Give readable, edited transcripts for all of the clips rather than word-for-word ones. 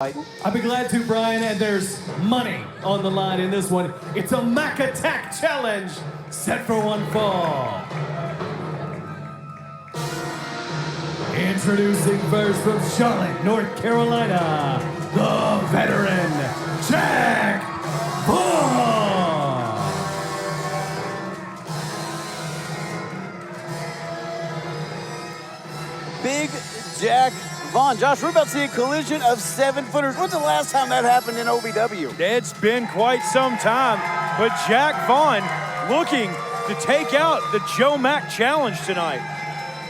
I'd be glad to, Brian, and there's money on the line in this one. It's a Mack Attack Challenge, set for one fall. Introducing first from Charlotte, North Carolina, the veteran, Jack Vaughn. Big Jack Vaughn. Josh, we're about to see a collision of 7-footers. When's the last time that happened in OVW? It's been quite some time, but Jack Vaughn looking to take out the Joe Mack challenge tonight.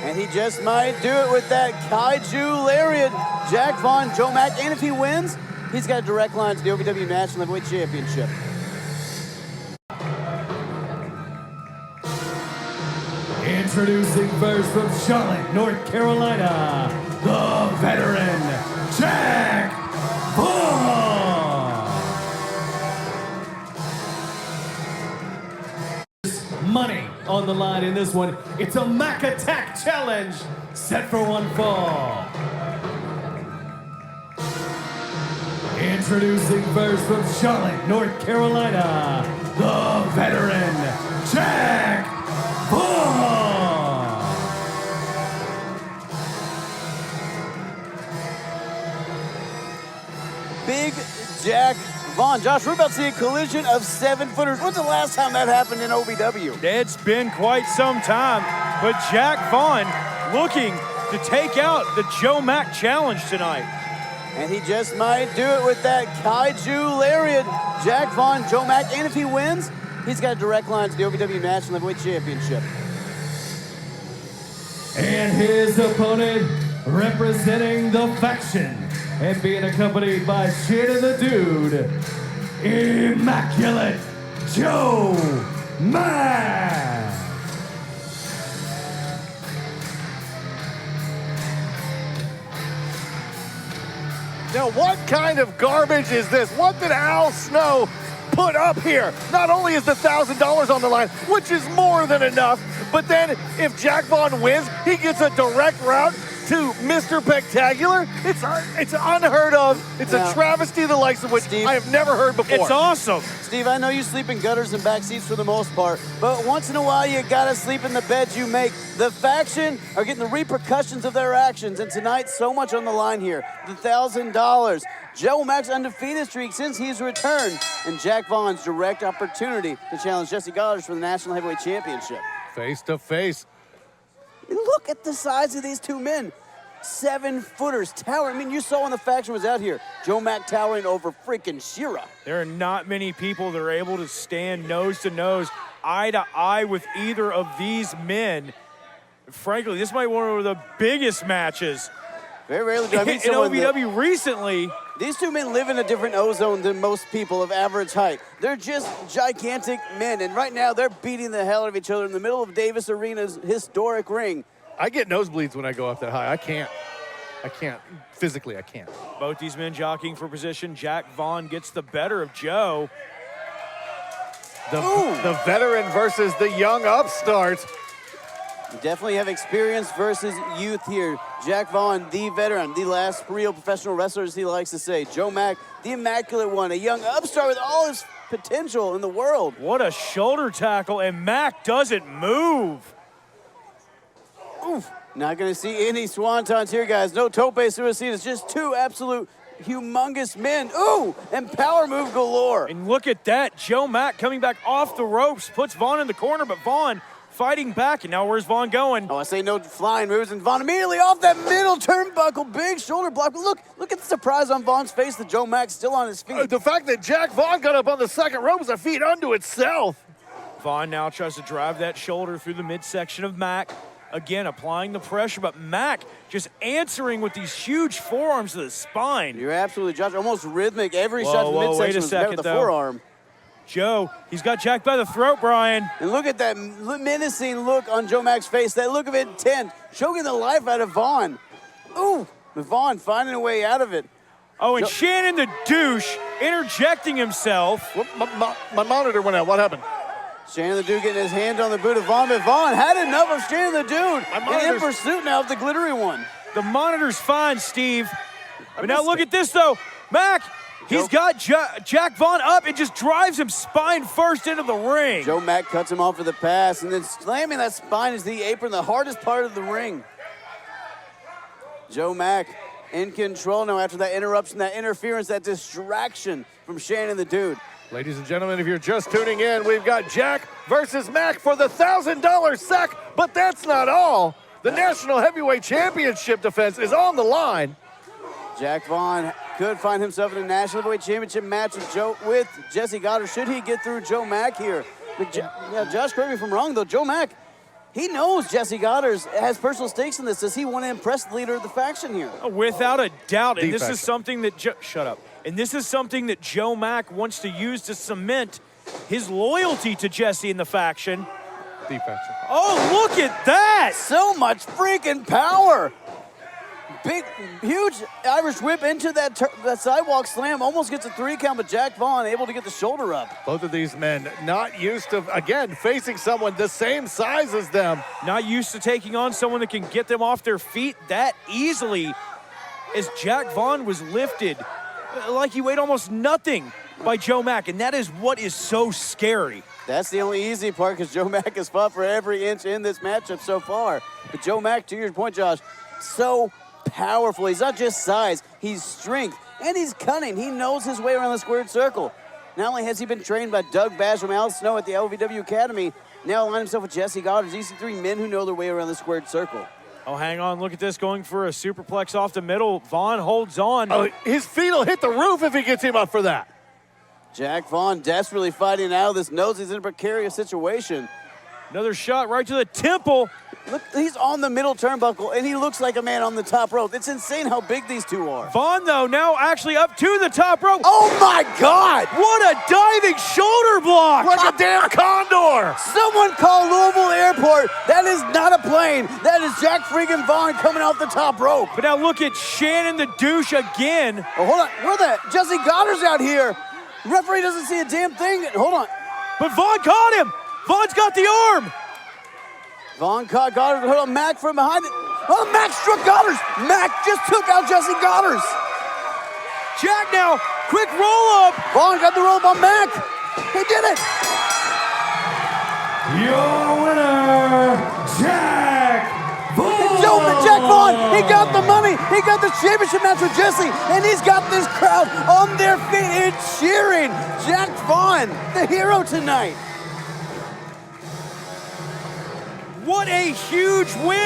And he just might do it with that Kaiju Lariat. Jack Vaughn, Joe Mack, and if he wins, he's got a direct line to the OVW National Heavyweight Championship. Introducing first from Charlotte, North Carolina, the veteran, Jack Vaughn. Money on the line in this one. It's a Mack Attack Challenge, set for one fall. Introducing first from Charlotte, North Carolina, the veteran, Jack Vaughn. Big Jack Vaughn. Josh, we're about to see a collision of 7-footers. When's the last time that happened in OVW? It's been quite some time, but Jack Vaughn looking to take out the Joe Mack challenge tonight. And he just might do it with that Kaiju Lariat. Jack Vaughn, Joe Mack, and if he wins, he's got a direct line to the OVW National Heavyweight Championship. And his opponent, representing the faction and being accompanied by Shannon the Dude, Immaculate Joe Mack. Now, what kind of garbage is this? What did Al Snow put up here? Not only is the $1,000 on the line, which is more than enough, but then if Jack Vaughn wins, he gets a direct route to Mr. Spectacular. It's unheard of. It's a travesty the likes of which Steve, I have never heard before. It's awesome. Steve, I know you sleep in gutters and back seats for the most part, but once in a while you gotta sleep in the beds you make. The faction are getting the repercussions of their actions, and tonight so much on the line here. The $1,000. Joe Mack's undefeated streak since he's returned, and Jack Vaughn's direct opportunity to challenge Jesse Goddard for the National Heavyweight Championship. Face to face. Look at the size of these two men. 7-footers, towering. I mean, you saw when the faction was out here, Joe Mack towering over freaking Shira. There are not many people that are able to stand nose to nose, eye to eye with either of these men. Frankly, this might be one of the biggest matches Very rarely do I meet in someone OVW recently. These two men live in a different ozone than most people of average height. They're just gigantic men, and right now they're beating the hell out of each other in the middle of Davis Arena's historic ring. I get nosebleeds when I go up that high. I can't. Physically, I can't. Both these men jockeying for position. Jack Vaughn gets the better of Joe. The veteran versus the young upstart. You definitely have experience versus youth here. Jack Vaughn, the veteran, the last real professional wrestler, as he likes to say. Joe Mack, the immaculate one, a young upstart with all his potential in the world. What a shoulder tackle, and Mack doesn't move. Oof. Not going to see any swantons here, guys. No tope suicidas, just two absolute humongous men. Ooh, and power move galore. And look at that. Joe Mack coming back off the ropes, puts Vaughn in the corner, but Vaughn fighting back. And now where's Vaughn going? Oh, I say no flying moves, and Vaughn immediately off that middle turnbuckle. Big shoulder block. But look at the surprise on Vaughn's face that Joe Mack's still on his feet. The fact that Jack Vaughn got up on the second rope is a feat unto itself. Vaughn now tries to drive that shoulder through the midsection of Mack. Again, applying the pressure, but Mack just answering with these huge forearms to the spine. You're absolutely, Josh, almost rhythmic. Every shot to the midsection wait a was met second, with a though. forearm. Joe, he's got Jack by the throat, Brian. And look at that menacing look on Joe Mack's face, that look of intent, choking the life out of Vaughn. Ooh, but Vaughn finding a way out of it. Oh, and Shannon the douche interjecting himself. My monitor went out. What happened? Shannon the Dude getting his hand on the boot of Vaughn, but Vaughn had enough of Shannon the Dude. And in pursuit now of the glittery one. The monitor's fine, Steve. But now look at this, though. Mack, he's got Jack Vaughn up and just drives him spine first into the ring. Joe Mack cuts him off for the pass, and then slamming that spine is the apron, the hardest part of the ring. Joe Mack in control now after that interruption, that interference, that distraction from Shannon the Dude. Ladies and gentlemen, if you're just tuning in, we've got Jack versus Mack for the $1,000 sack, but that's not all. The National Heavyweight Championship defense is on the line. Jack Vaughn could find himself in a National Heavyweight Championship match with Jesse Goddard. Should he get through Joe Mack here? But Josh, correct me if I'm wrong, though. Joe Mack, he knows Jesse Goddard has personal stakes in this. Does he want to impress the leader of the faction here? Without a doubt. And this faction. is something that shut up. And this is something that Joe Mack wants to use to cement his loyalty to Jesse in the faction. Defection. Oh, look at that! So much freaking power. Big, huge Irish whip into that sidewalk slam. Almost gets a 3 count, but Jack Vaughn able to get the shoulder up. Both of these men not used to, again, facing someone the same size as them. Not used to taking on someone that can get them off their feet that easily, as Jack Vaughn was lifted like he weighed almost nothing by Joe Mack, and that is what is so scary. That's the only easy part, because Joe Mack has fought for every inch in this matchup so far. But Joe Mack, to your point, Josh, so powerful. He's not just size, he's strength, and he's cunning. He knows his way around the squared circle. Not only has he been trained by Doug Bash from Al Snow at the LVW Academy, now aligned himself with Jesse Goddard. These are 3 men who know their way around the squared circle. Oh, hang on. Look at this, going for a superplex off the middle. Vaughn holds on. Oh, his feet will hit the roof if he gets him up for that. Jack Vaughn desperately fighting out of this, knows he's in a precarious situation. Another shot right to the temple. Look, he's on the middle turnbuckle, and he looks like a man on the top rope. It's insane how big these two are. Vaughn, though, now actually up to the top rope. Oh, my God! What a diving shoulder block! Like a damn condor. Someone call Louisville Airport. That is not a plane. That is Jack freaking Vaughn coming off the top rope. But now look at Shannon the douche again. Oh, hold on. Where the? Jesse Goddard's out here. Referee doesn't see a damn thing. Hold on. But Vaughn caught him. Vaughn's got the arm. Vaughn caught Goddard. Hold on, Mack from behind it. Oh, Mack struck Goddard. Mack just took out Jesse Goddard. Jack now, quick roll up. Vaughn got the roll up on Mack. He did it. Your winner, Jack Vaughn. Jack Vaughn, he got the money. He got the championship match with Jesse, and he's got this crowd on their feet and cheering. Jack Vaughn, the hero tonight. What a huge win.